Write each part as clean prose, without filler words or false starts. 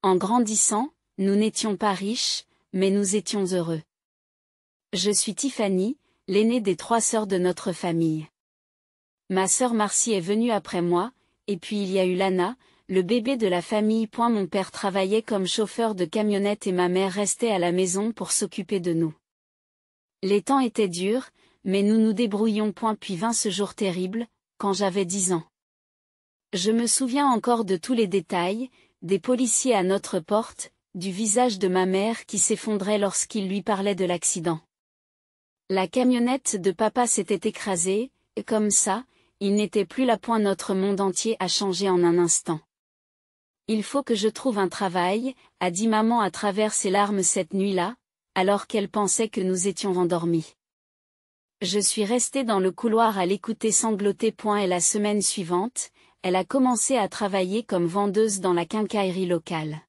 En grandissant, nous n'étions pas riches, mais nous étions heureux. Je suis Tiffany, l'aînée des 3 sœurs de notre famille. Ma sœur Marcy est venue après moi, et puis il y a eu Lana, le bébé de la famille. Mon père travaillait comme chauffeur de camionnette et ma mère restait à la maison pour s'occuper de nous. Les temps étaient durs, mais nous nous débrouillions. Puis vint ce jour terrible, quand j'avais 10 ans. Je me souviens encore de tous les détails, des policiers à notre porte, du visage de ma mère qui s'effondrait lorsqu'il lui parlait de l'accident. La camionnette de papa s'était écrasée, et comme ça, il n'était plus là. Notre monde entier a changé en un instant. Il faut que je trouve un travail, a dit maman à travers ses larmes cette nuit-là, alors qu'elle pensait que nous étions endormis. Je suis restée dans le couloir à l'écouter sangloter. Et la semaine suivante, elle a commencé à travailler comme vendeuse dans la quincaillerie locale.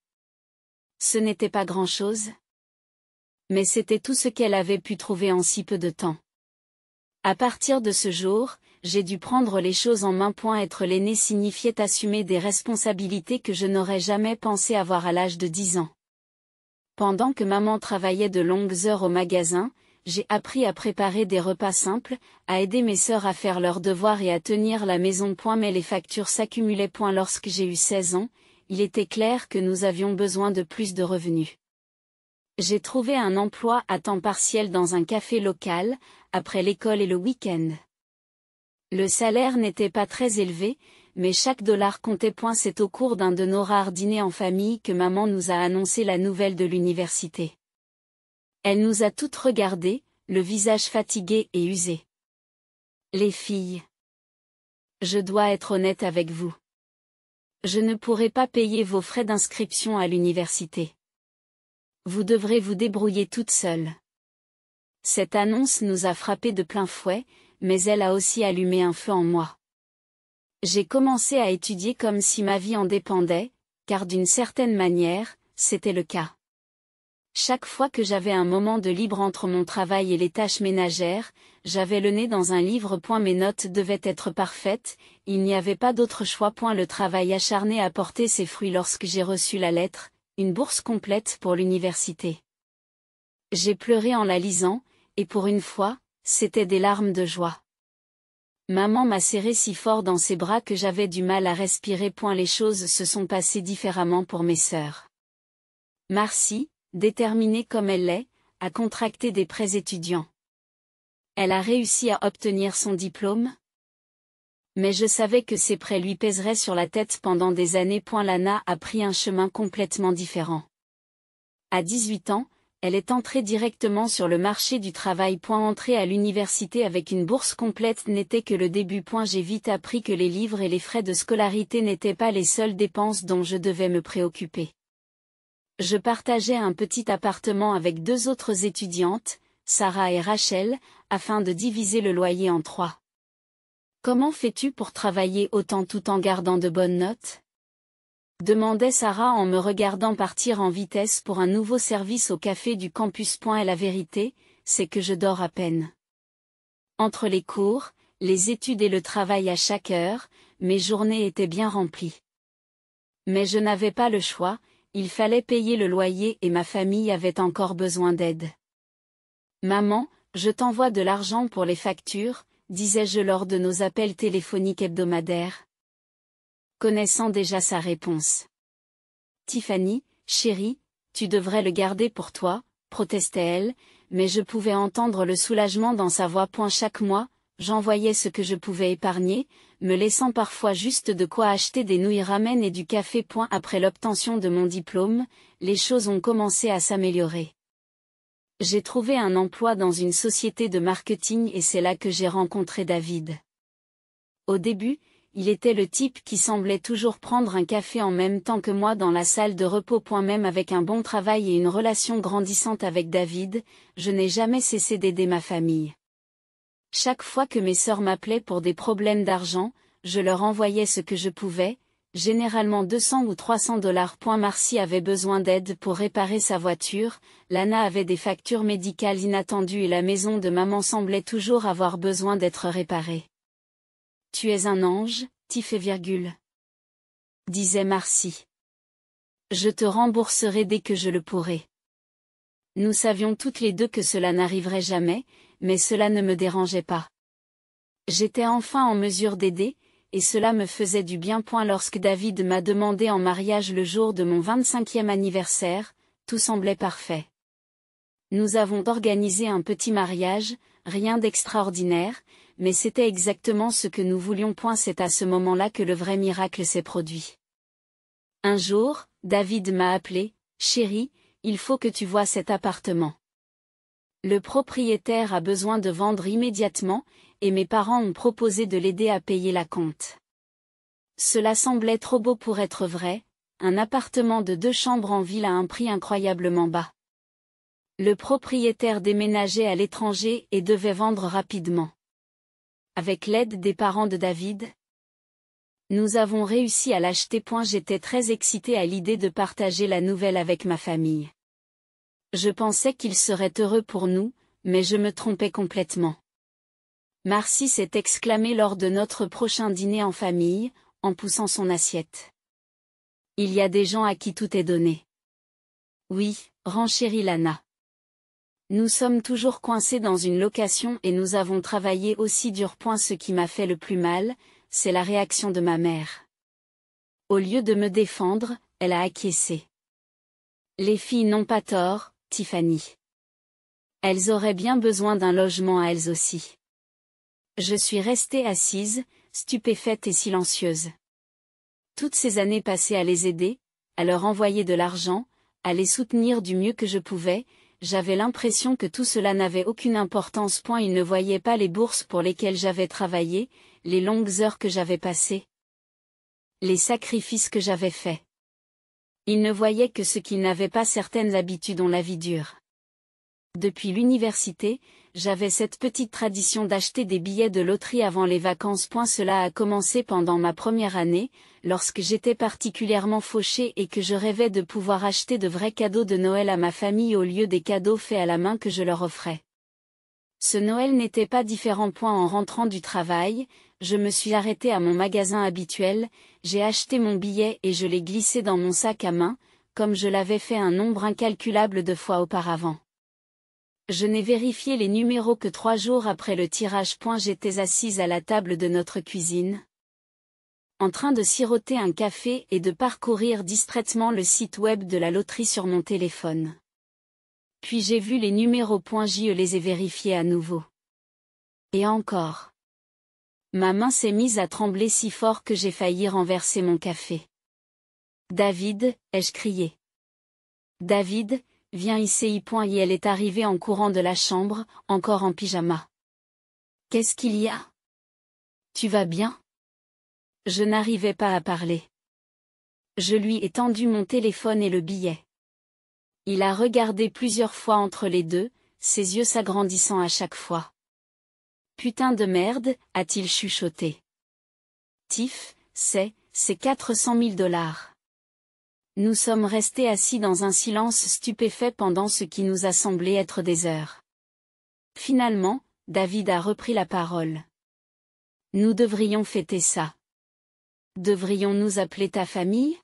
Ce n'était pas grand-chose, mais c'était tout ce qu'elle avait pu trouver en si peu de temps. À partir de ce jour, j'ai dû prendre les choses en main. Être l'aîné signifiait assumer des responsabilités que je n'aurais jamais pensé avoir à l'âge de 10 ans. Pendant que maman travaillait de longues heures au magasin, j'ai appris à préparer des repas simples, à aider mes sœurs à faire leurs devoirs et à tenir la maison. Mais les factures s'accumulaient. Lorsque j'ai eu 16 ans, il était clair que nous avions besoin de plus de revenus. J'ai trouvé un emploi à temps partiel dans un café local, après l'école et le week-end. Le salaire n'était pas très élevé, mais chaque dollar comptait. C'est au cours d'un de nos rares dîners en famille que maman nous a annoncé la nouvelle de l'université. Elle nous a toutes regardées, le visage fatigué et usé. Les filles. Je dois être honnête avec vous. Je ne pourrai pas payer vos frais d'inscription à l'université. Vous devrez vous débrouiller toute seule. Cette annonce nous a frappés de plein fouet, mais elle a aussi allumé un feu en moi. J'ai commencé à étudier comme si ma vie en dépendait, car d'une certaine manière, c'était le cas. Chaque fois que j'avais un moment de libre entre mon travail et les tâches ménagères, j'avais le nez dans un livre. Mes notes devaient être parfaites, il n'y avait pas d'autre choix. Le travail acharné a porté ses fruits lorsque j'ai reçu la lettre, une bourse complète pour l'université. J'ai pleuré en la lisant, et pour une fois, c'était des larmes de joie. Maman m'a serré si fort dans ses bras que j'avais du mal à respirer. Les choses se sont passées différemment pour mes sœurs. Marcy, déterminée comme elle l'est, a contracté des prêts étudiants. Elle a réussi à obtenir son diplôme. Mais je savais que ces prêts lui pèseraient sur la tête pendant des années. Lana a pris un chemin complètement différent. À 18 ans, elle est entrée directement sur le marché du travail. Entrer à l'université avec une bourse complète n'était que le début. J'ai vite appris que les livres et les frais de scolarité n'étaient pas les seules dépenses dont je devais me préoccuper. Je partageais un petit appartement avec 2 autres étudiantes, Sarah et Rachel, afin de diviser le loyer en 3. Comment fais-tu pour travailler autant tout en gardant de bonnes notes ? Demandait Sarah en me regardant partir en vitesse pour un nouveau service au café du campus. Et la vérité, c'est que je dors à peine. Entre les cours, les études et le travail à chaque heure, mes journées étaient bien remplies. Mais je n'avais pas le choix, il fallait payer le loyer et ma famille avait encore besoin d'aide. Maman, je t'envoie de l'argent pour les factures, disais-je lors de nos appels téléphoniques hebdomadaires. Connaissant déjà sa réponse. Tiffany, chérie, tu devrais le garder pour toi, protestait-elle, mais je pouvais entendre le soulagement dans sa voix. Chaque mois, j'envoyais ce que je pouvais épargner, me laissant parfois juste de quoi acheter des nouilles ramen et du café. Après l'obtention de mon diplôme, les choses ont commencé à s'améliorer. J'ai trouvé un emploi dans une société de marketing et c'est là que j'ai rencontré David. Au début, il était le type qui semblait toujours prendre un café en même temps que moi dans la salle de repos. Même avec un bon travail et une relation grandissante avec David, je n'ai jamais cessé d'aider ma famille. Chaque fois que mes sœurs m'appelaient pour des problèmes d'argent, je leur envoyais ce que je pouvais, généralement 200 ou 300 $. Marcy avait besoin d'aide pour réparer sa voiture, Lana avait des factures médicales inattendues et la maison de maman semblait toujours avoir besoin d'être réparée. Tu es un ange, Tiff, disait Marcy. Je te rembourserai dès que je le pourrai. Nous savions toutes les deux que cela n'arriverait jamais, mais cela ne me dérangeait pas. J'étais enfin en mesure d'aider, et cela me faisait du bien. Lorsque David m'a demandé en mariage le jour de mon 25e anniversaire, tout semblait parfait. Nous avons organisé un petit mariage, rien d'extraordinaire, mais c'était exactement ce que nous voulions. C'est à ce moment-là que le vrai miracle s'est produit. Un jour, David m'a appelé, « Chérie, il faut que tu vois cet appartement. Le propriétaire a besoin de vendre immédiatement, et mes parents ont proposé de l'aider à payer la compte. » Cela semblait trop beau pour être vrai, un appartement de 2 chambres en ville à un prix incroyablement bas. Le propriétaire déménageait à l'étranger et devait vendre rapidement. Avec l'aide des parents de David, nous avons réussi à l'acheter. J'étais très excitée à l'idée de partager la nouvelle avec ma famille. Je pensais qu'il serait heureux pour nous, mais je me trompais complètement. Marcy s'est exclamée lors de notre prochain dîner en famille, en poussant son assiette. Il y a des gens à qui tout est donné. Oui, renchérit Lana. Nous sommes toujours coincés dans une location et nous avons travaillé aussi dur. Ce qui m'a fait le plus mal, c'est la réaction de ma mère. Au lieu de me défendre, elle a acquiescé. Les filles n'ont pas tort, Tiffany. Elles auraient bien besoin d'un logement à elles aussi. Je suis restée assise, stupéfaite et silencieuse. Toutes ces années passées à les aider, à leur envoyer de l'argent, à les soutenir du mieux que je pouvais, j'avais l'impression que tout cela n'avait aucune importance. Ils ne voyaient pas les bourses pour lesquelles j'avais travaillé, les longues heures que j'avais passées, les sacrifices que j'avais faits. Ils ne voyaient que ce qu'ils n'avaient pas. Certaines habitudes ont la vie dure. Depuis l'université, j'avais cette petite tradition d'acheter des billets de loterie avant les vacances. Cela a commencé pendant ma première année, lorsque j'étais particulièrement fauchée et que je rêvais de pouvoir acheter de vrais cadeaux de Noël à ma famille au lieu des cadeaux faits à la main que je leur offrais. Ce Noël n'était pas différent. En rentrant du travail, je me suis arrêtée à mon magasin habituel, j'ai acheté mon billet et je l'ai glissé dans mon sac à main, comme je l'avais fait un nombre incalculable de fois auparavant. Je n'ai vérifié les numéros que 3 jours après le tirage. J'étais assise à la table de notre cuisine, en train de siroter un café et de parcourir distraitement le site web de la loterie sur mon téléphone. Puis j'ai vu les numéros. Je les ai vérifiés à nouveau. Et encore. Ma main s'est mise à trembler si fort que j'ai failli renverser mon café. « David » ai-je crié. « David, viens ici. » Et elle est arrivée en courant de la chambre, encore en pyjama. « Qu'est-ce qu'il y a? Tu vas bien? » Je n'arrivais pas à parler. Je lui ai tendu mon téléphone et le billet. Il a regardé plusieurs fois entre les deux, ses yeux s'agrandissant à chaque fois. « Putain de merde » a-t-il chuchoté. « Tiff, c'est 400 000 $. Nous sommes restés assis dans un silence stupéfait pendant ce qui nous a semblé être des heures. Finalement, David a repris la parole. « Nous devrions fêter ça. Devrions-nous appeler ta famille?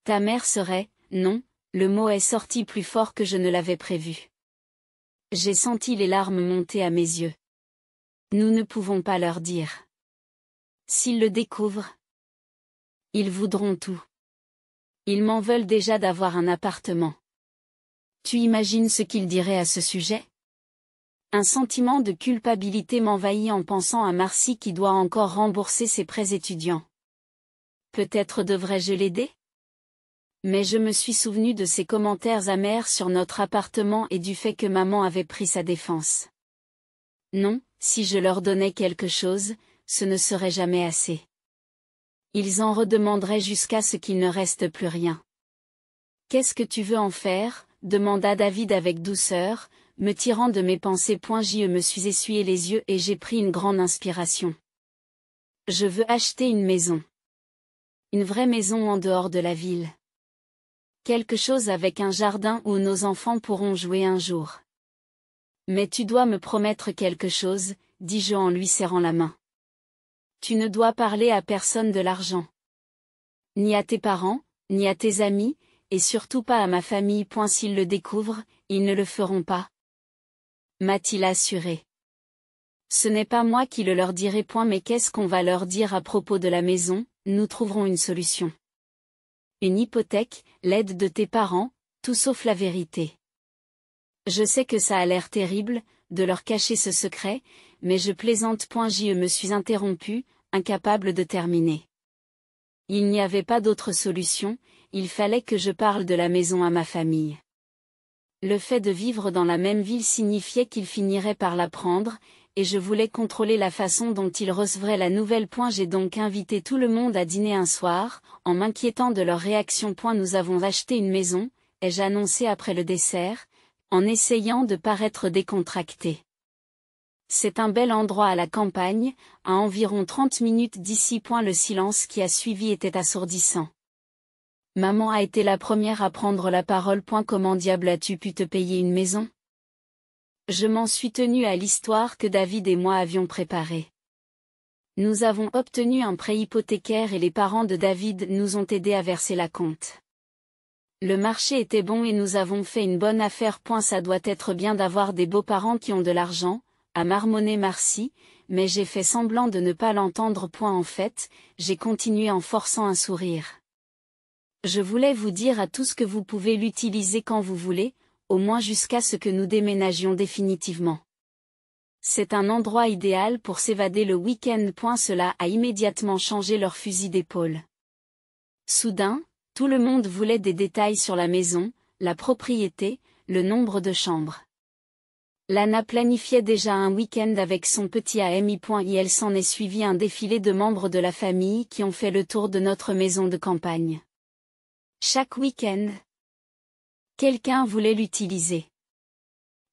Ta mère serait, non, le mot est sorti plus fort que je ne l'avais prévu. J'ai senti les larmes monter à mes yeux. Nous ne pouvons pas leur dire. S'ils le découvrent, ils voudront tout. Ils m'en veulent déjà d'avoir un appartement. Tu imagines ce qu'ils diraient à ce sujet? Un sentiment de culpabilité m'envahit en pensant à Marcy qui doit encore rembourser ses prêts étudiants. Peut-être devrais-je l'aider? Mais je me suis souvenu de ses commentaires amers sur notre appartement et du fait que maman avait pris sa défense. Non, si je leur donnais quelque chose, ce ne serait jamais assez. Ils en redemanderaient jusqu'à ce qu'il ne reste plus rien. « Qu'est-ce que tu veux en faire ?» demanda David avec douceur, me tirant de mes pensées. Je me suis essuyé les yeux et j'ai pris une grande inspiration. Je veux acheter une maison. Une vraie maison en dehors de la ville. Quelque chose avec un jardin où nos enfants pourront jouer un jour. Mais tu dois me promettre quelque chose, dis-je en lui serrant la main. Tu ne dois parler à personne de l'argent. Ni à tes parents, ni à tes amis, et surtout pas à ma famille. S'ils le découvrent, ils ne le feront pas, m'a-t-il assuré. Ce n'est pas moi qui le leur dirai. Mais qu'est-ce qu'on va leur dire à propos de la maison? Nous trouverons une solution. Une hypothèque, l'aide de tes parents, tout sauf la vérité. Je sais que ça a l'air terrible, de leur cacher ce secret, mais je plaisante. Je me suis interrompu, incapable de terminer. Il n'y avait pas d'autre solution, il fallait que je parle de la maison à ma famille. Le fait de vivre dans la même ville signifiait qu'ils finiraient par la prendre, et je voulais contrôler la façon dont ils recevraient la nouvelle. J'ai donc invité tout le monde à dîner un soir, en m'inquiétant de leur réaction. Nous avons acheté une maison, ai-je annoncé après le dessert, en essayant de paraître décontracté. C'est un bel endroit à la campagne, à environ 30 minutes d'ici. Le silence qui a suivi était assourdissant. Maman a été la première à prendre la parole. Comment diable as-tu pu te payer une maison? Je m'en suis tenue à l'histoire que David et moi avions préparée. Nous avons obtenu un prêt hypothécaire et les parents de David nous ont aidés à verser la compte. Le marché était bon et nous avons fait une bonne affaire. Ça doit être bien d'avoir des beaux-parents qui ont de l'argent, a marmonné Marcy, mais j'ai fait semblant de ne pas l'entendre. En fait, j'ai continué en forçant un sourire. Je voulais vous dire à tous que vous pouvez l'utiliser quand vous voulez, au moins jusqu'à ce que nous déménagions définitivement. C'est un endroit idéal pour s'évader le week-end. Cela a immédiatement changé leur fusil d'épaule. Soudain, tout le monde voulait des détails sur la maison, la propriété, le nombre de chambres. Lana planifiait déjà un week-end avec son petit ami. Et elle s'en est suivi un défilé de membres de la famille qui ont fait le tour de notre maison de campagne. Chaque week-end, quelqu'un voulait l'utiliser.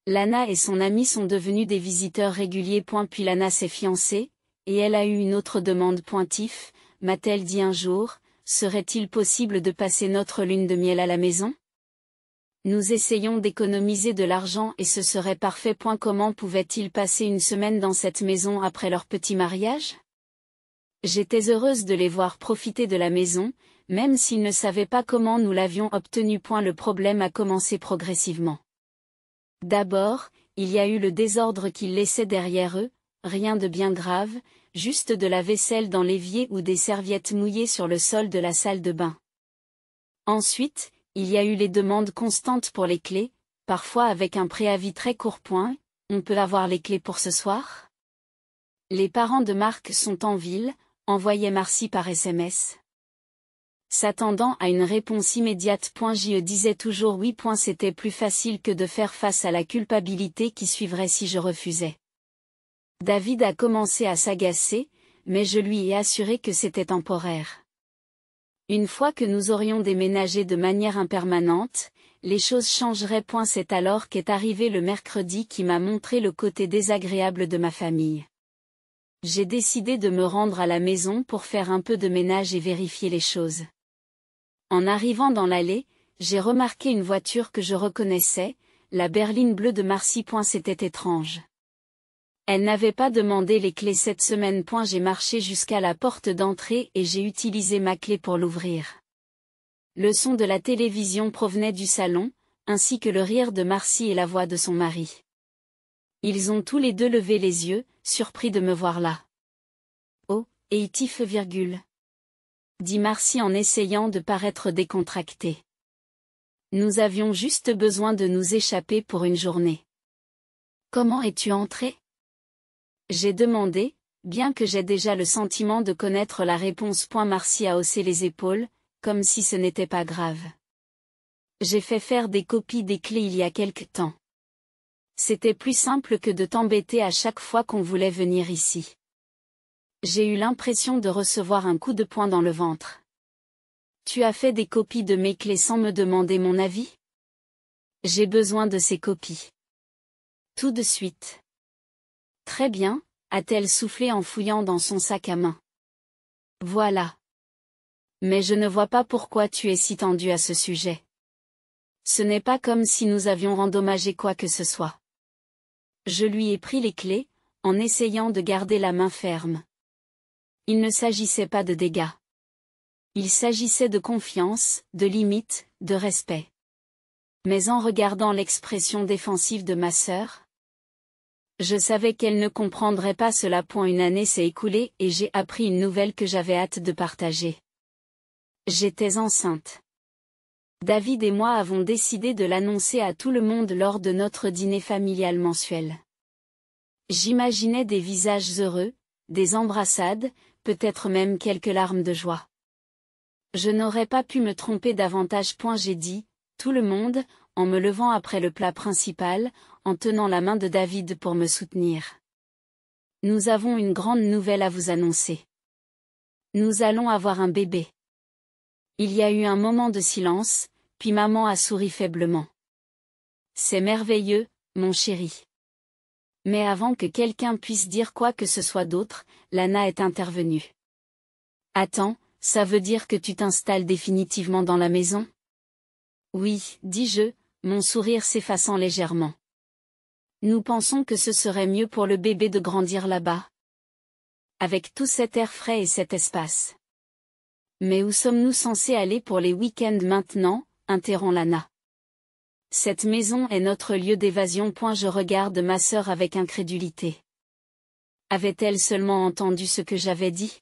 Lana et son ami sont devenus des visiteurs réguliers. Puis Lana s'est fiancée, et elle a eu une autre demande. Tiff, m'a-t-elle dit un jour, serait-il possible de passer notre lune de miel à la maison? Nous essayons d'économiser de l'argent et ce serait parfait. Comment pouvaient-ils passer une semaine dans cette maison après leur petit mariage? J'étais heureuse de les voir profiter de la maison, même s'ils ne savaient pas comment nous l'avions obtenue. Le problème a commencé progressivement. D'abord, il y a eu le désordre qu'ils laissaient derrière eux, rien de bien grave, juste de la vaisselle dans l'évier ou des serviettes mouillées sur le sol de la salle de bain. Ensuite, il y a eu les demandes constantes pour les clés, parfois avec un préavis très court. On peut avoir les clés pour ce soir? Les parents de Marc sont en ville, envoyait Marcy par SMS. S'attendant à une réponse immédiate. Je disais toujours oui. C'était plus facile que de faire face à la culpabilité qui suivrait si je refusais. David a commencé à s'agacer, mais je lui ai assuré que c'était temporaire. Une fois que nous aurions déménagé de manière impermanente, les choses changeraient. C'est alors qu'est arrivé le mercredi qui m'a montré le côté désagréable de ma famille. J'ai décidé de me rendre à la maison pour faire un peu de ménage et vérifier les choses. En arrivant dans l'allée, j'ai remarqué une voiture que je reconnaissais, la berline bleue de Marcy. C'était étrange. Elle n'avait pas demandé les clés cette semaine. J'ai marché jusqu'à la porte d'entrée et j'ai utilisé ma clé pour l'ouvrir. Le son de la télévision provenait du salon, ainsi que le rire de Marcy et la voix de son mari. Ils ont tous les deux levé les yeux, surpris de me voir là. Oh, et Tiff, dit Marcy en essayant de paraître décontractée. Nous avions juste besoin de nous échapper pour une journée. Comment es-tu entrée? J'ai demandé, bien que j'ai déjà le sentiment de connaître la réponse. Marcy a haussé les épaules, comme si ce n'était pas grave. J'ai fait faire des copies des clés il y a quelque temps. C'était plus simple que de t'embêter à chaque fois qu'on voulait venir ici. J'ai eu l'impression de recevoir un coup de poing dans le ventre. Tu as fait des copies de mes clés sans me demander mon avis? J'ai besoin de ces copies. Tout de suite. Très bien, a-t-elle soufflé en fouillant dans son sac à main. Voilà. Mais je ne vois pas pourquoi tu es si tendu à ce sujet. Ce n'est pas comme si nous avions endommagé quoi que ce soit. Je lui ai pris les clés, en essayant de garder la main ferme. Il ne s'agissait pas de dégâts. Il s'agissait de confiance, de limite, de respect. Mais en regardant l'expression défensive de ma sœur, je savais qu'elle ne comprendrait pas cela. Une année s'est écoulée et j'ai appris une nouvelle que j'avais hâte de partager. J'étais enceinte. David et moi avons décidé de l'annoncer à tout le monde lors de notre dîner familial mensuel. J'imaginais des visages heureux, des embrassades, peut-être même quelques larmes de joie. Je n'aurais pas pu me tromper davantage. J'ai dit, tout le monde, en me levant après le plat principal, en tenant la main de David pour me soutenir. Nous avons une grande nouvelle à vous annoncer. Nous allons avoir un bébé. Il y a eu un moment de silence, puis maman a souri faiblement. C'est merveilleux, mon chéri. Mais avant que quelqu'un puisse dire quoi que ce soit d'autre, Lana est intervenue. Attends, ça veut dire que tu t'installes définitivement dans la maison? Oui, dis-je, mon sourire s'effaçant légèrement. Nous pensons que ce serait mieux pour le bébé de grandir là-bas. Avec tout cet air frais et cet espace. Mais où sommes-nous censés aller pour les week-ends maintenant? Interrompt Lana. Cette maison est notre lieu d'évasion. Je regarde ma sœur avec incrédulité. Avait-elle seulement entendu ce que j'avais dit?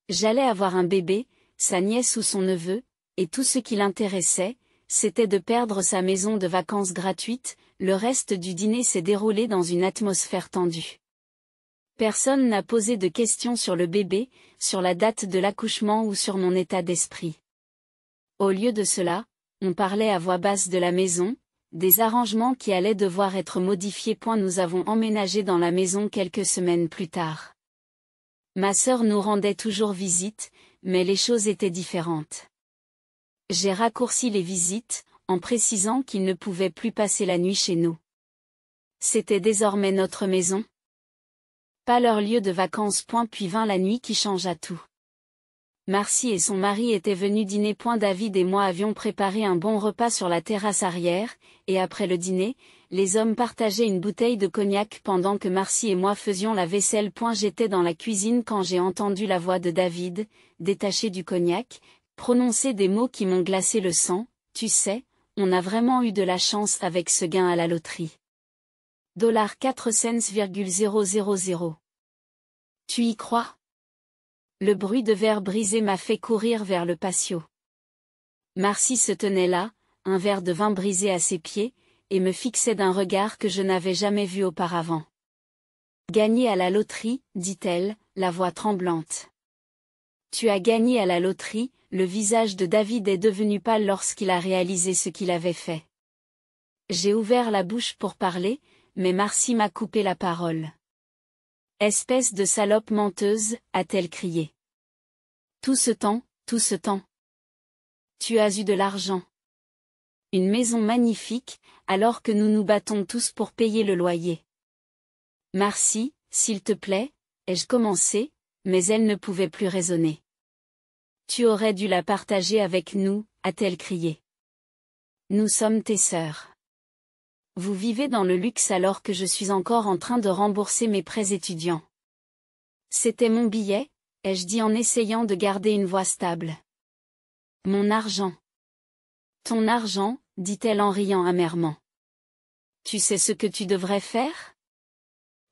J'allais avoir un bébé, sa nièce ou son neveu, et tout ce qui l'intéressait, c'était de perdre sa maison de vacances gratuite. Le reste du dîner s'est déroulé dans une atmosphère tendue. Personne n'a posé de questions sur le bébé, sur la date de l'accouchement ou sur mon état d'esprit. Au lieu de cela, on parlait à voix basse de la maison, des arrangements qui allaient devoir être modifiés. Nous avons emménagé dans la maison quelques semaines plus tard. Ma sœur nous rendait toujours visite, mais les choses étaient différentes. J'ai raccourci les visites, en précisant qu'ils ne pouvaient plus passer la nuit chez nous. C'était désormais notre maison. Pas leur lieu de vacances. Puis vint la nuit qui changea tout. Marcy et son mari étaient venus dîner. David et moi avions préparé un bon repas sur la terrasse arrière, et après le dîner, les hommes partageaient une bouteille de cognac pendant que Marcy et moi faisions la vaisselle. J'étais dans la cuisine quand j'ai entendu la voix de David, détaché du cognac, prononcer des mots qui m'ont glacé le sang. Tu sais, on a vraiment eu de la chance avec ce gain à la loterie. $4 cents,000. Tu y crois? Le bruit de verre brisé m'a fait courir vers le patio. Marcy se tenait là, un verre de vin brisé à ses pieds, et me fixait d'un regard que je n'avais jamais vu auparavant. Gagné à la loterie, dit-elle, la voix tremblante. Tu as gagné à la loterie. Le visage de David est devenu pâle lorsqu'il a réalisé ce qu'il avait fait. J'ai ouvert la bouche pour parler, mais Marcy m'a coupé la parole. Espèce de salope menteuse, a-t-elle crié. Tout ce temps. Tu as eu de l'argent. Une maison magnifique, alors que nous nous battons tous pour payer le loyer. Marcy, s'il te plaît, ai-je commencé, mais elle ne pouvait plus raisonner. Tu aurais dû la partager avec nous, a-t-elle crié. Nous sommes tes sœurs. Vous vivez dans le luxe alors que je suis encore en train de rembourser mes prêts étudiants. C'était mon billet, ai-je dit en essayant de garder une voix stable. Mon argent. Ton argent, dit-elle en riant amèrement. Tu sais ce que tu devrais faire?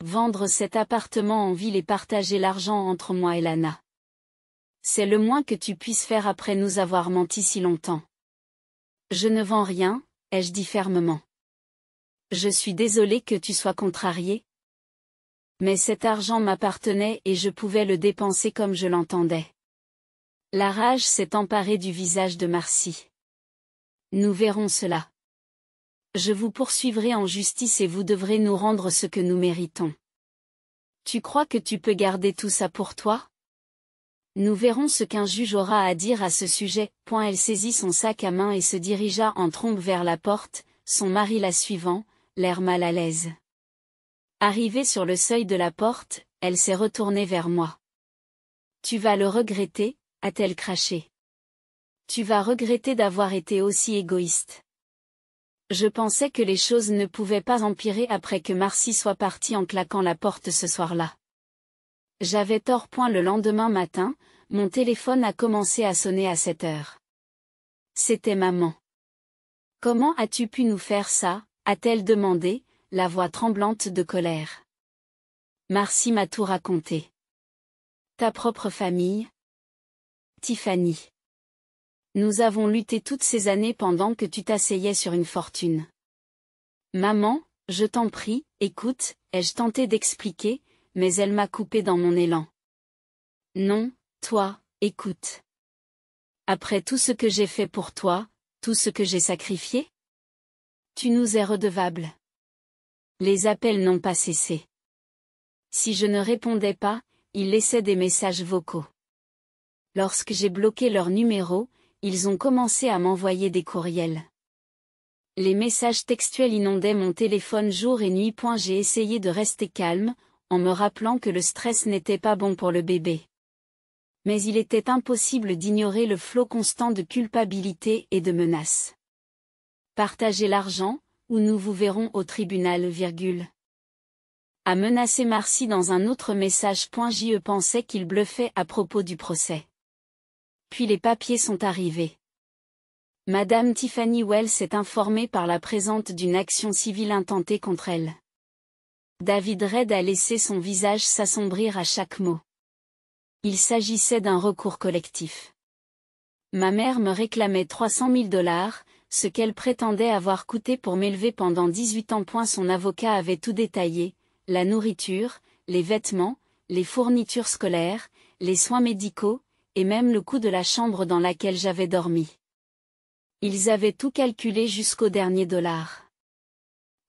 Vendre cet appartement en ville et partager l'argent entre moi et Lana. C'est le moins que tu puisses faire après nous avoir menti si longtemps. Je ne vends rien, ai-je dit fermement. Je suis désolée que tu sois contrarié. Mais cet argent m'appartenait et je pouvais le dépenser comme je l'entendais. La rage s'est emparée du visage de Marcy. Nous verrons cela. Je vous poursuivrai en justice et vous devrez nous rendre ce que nous méritons. Tu crois que tu peux garder tout ça pour toi? Nous verrons ce qu'un juge aura à dire à ce sujet. Elle saisit son sac à main et se dirigea en trombe vers la porte, son mari la suivant, l'air mal à l'aise. Arrivée sur le seuil de la porte, elle s'est retournée vers moi. Tu vas le regretter, a-t-elle craché. Tu vas regretter d'avoir été aussi égoïste. Je pensais que les choses ne pouvaient pas empirer après que Marcy soit partie en claquant la porte ce soir-là. J'avais tort. Le lendemain matin, mon téléphone a commencé à sonner à 7 heures. C'était maman. Comment as-tu pu nous faire ça, a-t-elle demandé, la voix tremblante de colère. Marcy m'a tout raconté. Ta propre famille? Tiffany. Nous avons lutté toutes ces années pendant que tu t'asseyais sur une fortune. Maman, je t'en prie, écoute, ai-je tenté d'expliquer, mais elle m'a coupé dans mon élan. Non, toi, écoute. Après tout ce que j'ai fait pour toi, tout ce que j'ai sacrifié? Tu nous es redevable. Les appels n'ont pas cessé. Si je ne répondais pas, ils laissaient des messages vocaux. Lorsque j'ai bloqué leur numéro, ils ont commencé à m'envoyer des courriels. Les messages textuels inondaient mon téléphone jour et nuit. J'ai essayé de rester calme, en me rappelant que le stress n'était pas bon pour le bébé. Mais il était impossible d'ignorer le flot constant de culpabilité et de menaces. Partagez l'argent, ou nous vous verrons au tribunal, a menacé Marcy dans un autre message. Je pensais qu'il bluffait à propos du procès. Puis les papiers sont arrivés. Madame Tiffany Wells est informée par la présente d'une action civile intentée contre elle. David Reid a laissé son visage s'assombrir à chaque mot. Il s'agissait d'un recours collectif. Ma mère me réclamait 300 000 $, ce qu'elle prétendait avoir coûté pour m'élever pendant 18 ans. Son avocat avait tout détaillé, la nourriture, les vêtements, les fournitures scolaires, les soins médicaux, et même le coût de la chambre dans laquelle j'avais dormi. Ils avaient tout calculé jusqu'au dernier dollar.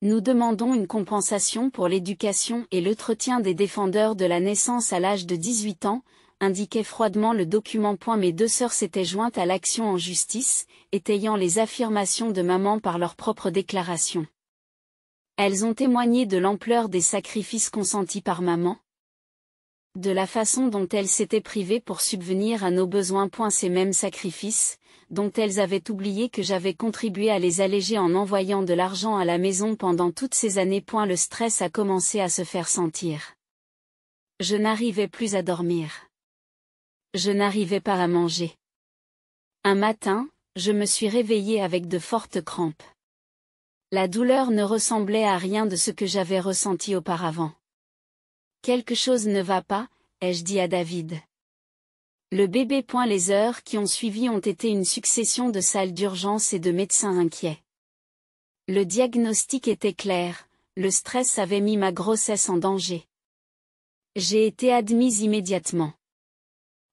Nous demandons une compensation pour l'éducation et l'entretien des défendeurs de la naissance à l'âge de 18 ans, indiquait froidement le document. Mes deux sœurs s'étaient jointes à l'action en justice, étayant les affirmations de maman par leurs propres déclarations. Elles ont témoigné de l'ampleur des sacrifices consentis par maman, de la façon dont elles s'étaient privées pour subvenir à nos besoins. Ces mêmes sacrifices, dont elles avaient oublié que j'avais contribué à les alléger en envoyant de l'argent à la maison pendant toutes ces années. Le stress a commencé à se faire sentir. Je n'arrivais plus à dormir. Je n'arrivais pas à manger. Un matin, je me suis réveillée avec de fortes crampes. La douleur ne ressemblait à rien de ce que j'avais ressenti auparavant. Quelque chose ne va pas, ai-je dit à David. Le bébé. Les heures qui ont suivi ont été une succession de salles d'urgence et de médecins inquiets. Le diagnostic était clair, le stress avait mis ma grossesse en danger. J'ai été admise immédiatement.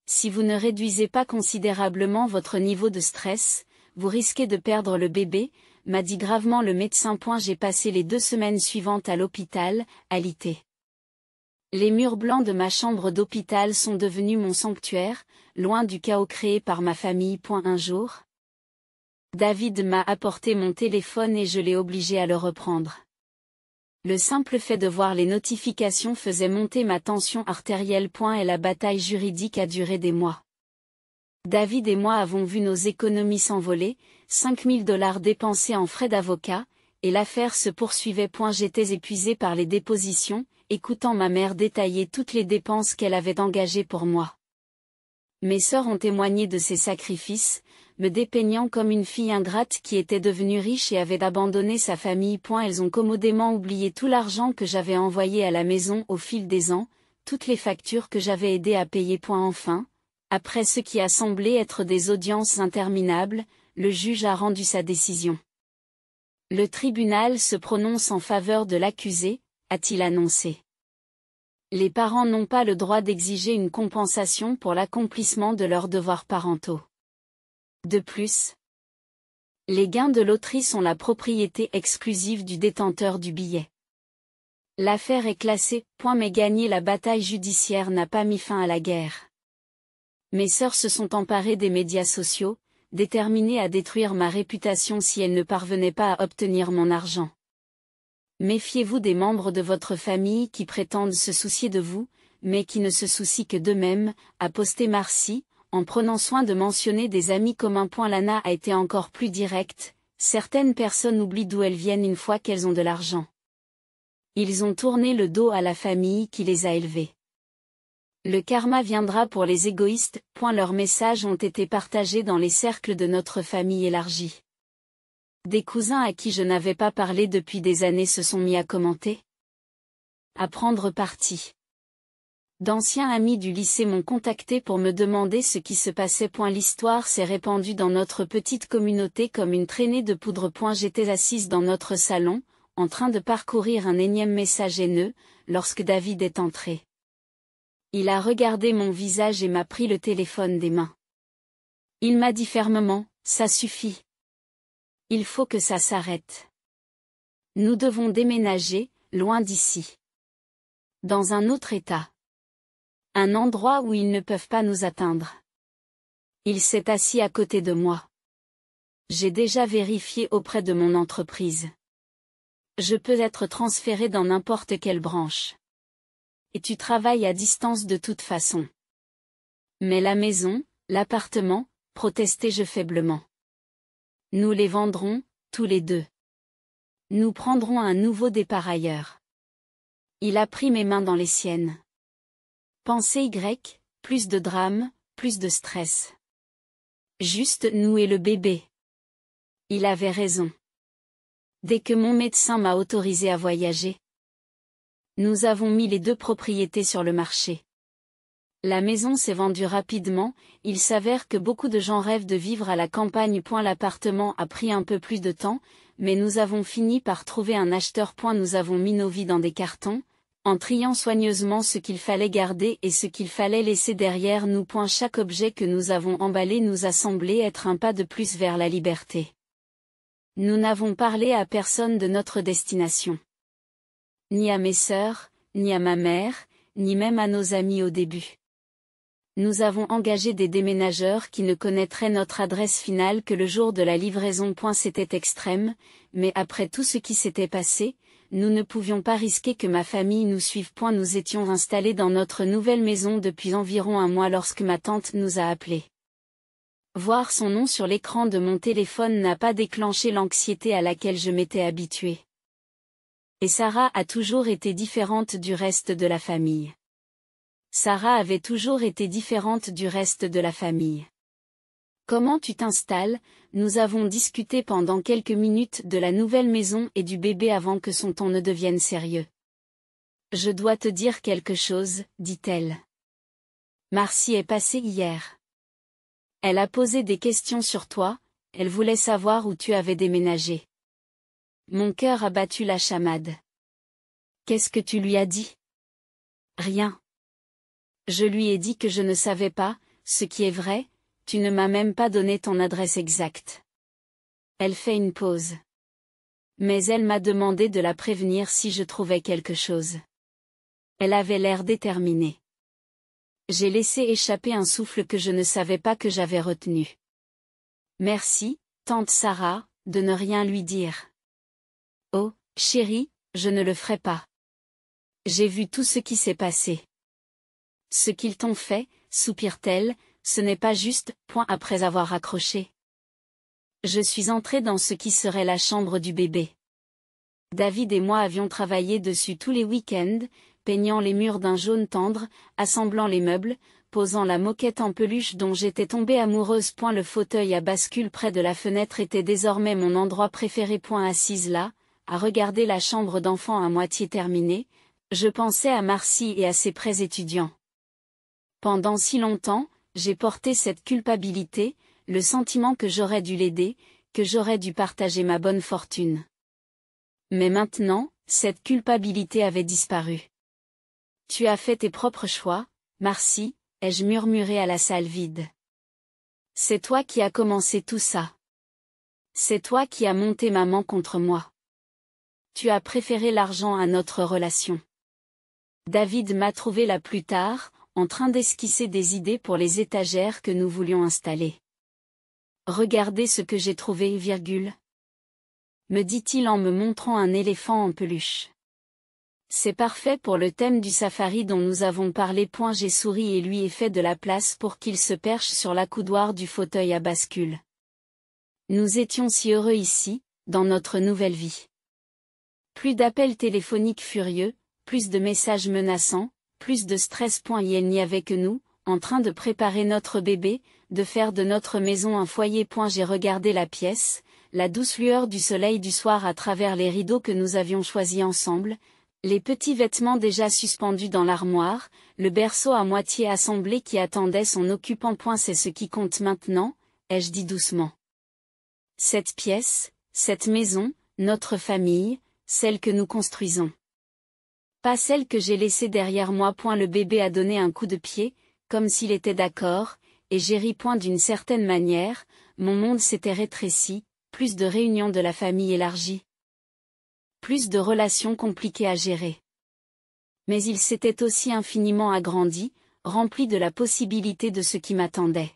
Si vous ne réduisez pas considérablement votre niveau de stress, vous risquez de perdre le bébé, m'a dit gravement le médecin. J'ai passé les 2 semaines suivantes à l'hôpital, alité. Les murs blancs de ma chambre d'hôpital sont devenus mon sanctuaire, loin du chaos créé par ma famille. Un jour, David m'a apporté mon téléphone et je l'ai obligé à le reprendre. Le simple fait de voir les notifications faisait monter ma tension artérielle. Et la bataille juridique a duré des mois. David et moi avons vu nos économies s'envoler, 5 000 $ dépensés en frais d'avocat, et l'affaire se poursuivait. J'étais épuisé par les dépositions, écoutant ma mère détailler toutes les dépenses qu'elle avait engagées pour moi. Mes sœurs ont témoigné de ces sacrifices, me dépeignant comme une fille ingrate qui était devenue riche et avait abandonné sa famille. Elles ont commodément oublié tout l'argent que j'avais envoyé à la maison au fil des ans, toutes les factures que j'avais aidé à payer. Enfin, après ce qui a semblé être des audiences interminables, le juge a rendu sa décision. Le tribunal se prononce en faveur de l'accusé, a-t-il annoncé. Les parents n'ont pas le droit d'exiger une compensation pour l'accomplissement de leurs devoirs parentaux. De plus, les gains de loterie sont la propriété exclusive du détenteur du billet. L'affaire est classée, mais gagner la bataille judiciaire n'a pas mis fin à la guerre. Mes sœurs se sont emparées des médias sociaux, déterminées à détruire ma réputation si elles ne parvenaient pas à obtenir mon argent. Méfiez-vous des membres de votre famille qui prétendent se soucier de vous, mais qui ne se soucient que d'eux-mêmes, a posté Marcy, en prenant soin de mentionner des amis communs. Lana a été encore plus directe, certaines personnes oublient d'où elles viennent une fois qu'elles ont de l'argent. Ils ont tourné le dos à la famille qui les a élevés. Le karma viendra pour les égoïstes. Leurs messages ont été partagés dans les cercles de notre famille élargie. Des cousins à qui je n'avais pas parlé depuis des années se sont mis à commenter, à prendre parti. D'anciens amis du lycée m'ont contacté pour me demander ce qui se passait. L'histoire s'est répandue dans notre petite communauté comme une traînée de poudre. J'étais assise dans notre salon, en train de parcourir un énième message haineux, lorsque David est entré. Il a regardé mon visage et m'a pris le téléphone des mains. Il m'a dit fermement, « Ça suffit. Il faut que ça s'arrête. Nous devons déménager, loin d'ici. Dans un autre état. Un endroit où ils ne peuvent pas nous atteindre. » Il s'est assis à côté de moi. J'ai déjà vérifié auprès de mon entreprise. Je peux être transféré dans n'importe quelle branche. Et tu travailles à distance de toute façon. Mais la maison, l'appartement, protestai-je faiblement. Nous les vendrons, tous les deux. Nous prendrons un nouveau départ ailleurs. Il a pris mes mains dans les siennes. Pensée Y, plus de drame, plus de stress. Juste nous et le bébé. Il avait raison. Dès que mon médecin m'a autorisé à voyager, nous avons mis les 2 propriétés sur le marché. La maison s'est vendue rapidement, il s'avère que beaucoup de gens rêvent de vivre à la campagne. L'appartement a pris un peu plus de temps, mais nous avons fini par trouver un acheteur. Nous avons mis nos vies dans des cartons, en triant soigneusement ce qu'il fallait garder et ce qu'il fallait laisser derrière nous. Chaque objet que nous avons emballé nous a semblé être un pas de plus vers la liberté. Nous n'avons parlé à personne de notre destination. Ni à mes sœurs, ni à ma mère, ni même à nos amis au début. Nous avons engagé des déménageurs qui ne connaîtraient notre adresse finale que le jour de la livraison. C'était extrême, mais après tout ce qui s'était passé, nous ne pouvions pas risquer que ma famille nous suive. Nous étions installés dans notre nouvelle maison depuis environ un mois lorsque ma tante nous a appelés. Voir son nom sur l'écran de mon téléphone n'a pas déclenché l'anxiété à laquelle je m'étais habituée. Et Sarah a toujours été différente du reste de la famille. Sarah avait toujours été différente du reste de la famille. Comment tu t'installes? Nous avons discuté pendant quelques minutes de la nouvelle maison et du bébé avant que son ton ne devienne sérieux. Je dois te dire quelque chose, dit-elle. Marcy est passée hier. Elle a posé des questions sur toi, elle voulait savoir où tu avais déménagé. Mon cœur a battu la chamade. Qu'est-ce que tu lui as dit? Rien. Je lui ai dit que je ne savais pas, ce qui est vrai, tu ne m'as même pas donné ton adresse exacte. Elle fait une pause. Mais elle m'a demandé de la prévenir si je trouvais quelque chose. Elle avait l'air déterminée. J'ai laissé échapper un souffle que je ne savais pas que j'avais retenu. Merci, tante Sarah, de ne rien lui dire. Oh, chérie, je ne le ferai pas. J'ai vu tout ce qui s'est passé. Ce qu'ils t'ont fait, soupire-t-elle, ce n'est pas juste. Après avoir raccroché. Je suis entrée dans ce qui serait la chambre du bébé. David et moi avions travaillé dessus tous les week-ends, peignant les murs d'un jaune tendre, assemblant les meubles, posant la moquette en peluche dont j'étais tombée amoureuse. Le fauteuil à bascule près de la fenêtre était désormais mon endroit préféré. Assise là, à regarder la chambre d'enfant à moitié terminée, je pensais à Marcy et à ses prêts étudiants. Pendant si longtemps, j'ai porté cette culpabilité, le sentiment que j'aurais dû l'aider, que j'aurais dû partager ma bonne fortune. Mais maintenant, cette culpabilité avait disparu. Tu as fait tes propres choix, Marcy, ai-je murmuré à la salle vide. C'est toi qui as commencé tout ça. C'est toi qui as monté maman contre moi. Tu as préféré l'argent à notre relation. David m'a trouvé là plus tard, en train d'esquisser des idées pour les étagères que nous voulions installer. Regardez ce que j'ai trouvé, me dit-il en me montrant un éléphant en peluche. C'est parfait pour le thème du safari dont nous avons parlé. J'ai souri et lui ai fait de la place pour qu'il se perche sur l'accoudoir du fauteuil à bascule. Nous étions si heureux ici, dans notre nouvelle vie. Plus d'appels téléphoniques furieux, plus de messages menaçants, plus de stress. Il n'y avait que nous, en train de préparer notre bébé, de faire de notre maison un foyer. J'ai regardé la pièce, la douce lueur du soleil du soir à travers les rideaux que nous avions choisis ensemble, les petits vêtements déjà suspendus dans l'armoire, le berceau à moitié assemblé qui attendait son occupant. C'est ce qui compte maintenant, ai-je dit doucement. Cette pièce, cette maison, notre famille, celle que nous construisons. Pas celle que j'ai laissée derrière moi. Le bébé a donné un coup de pied, comme s'il était d'accord, et j'ai ri. D'une certaine manière, mon monde s'était rétréci, plus de réunions de la famille élargie. Plus de relations compliquées à gérer. Mais il s'était aussi infiniment agrandi, rempli de la possibilité de ce qui m'attendait.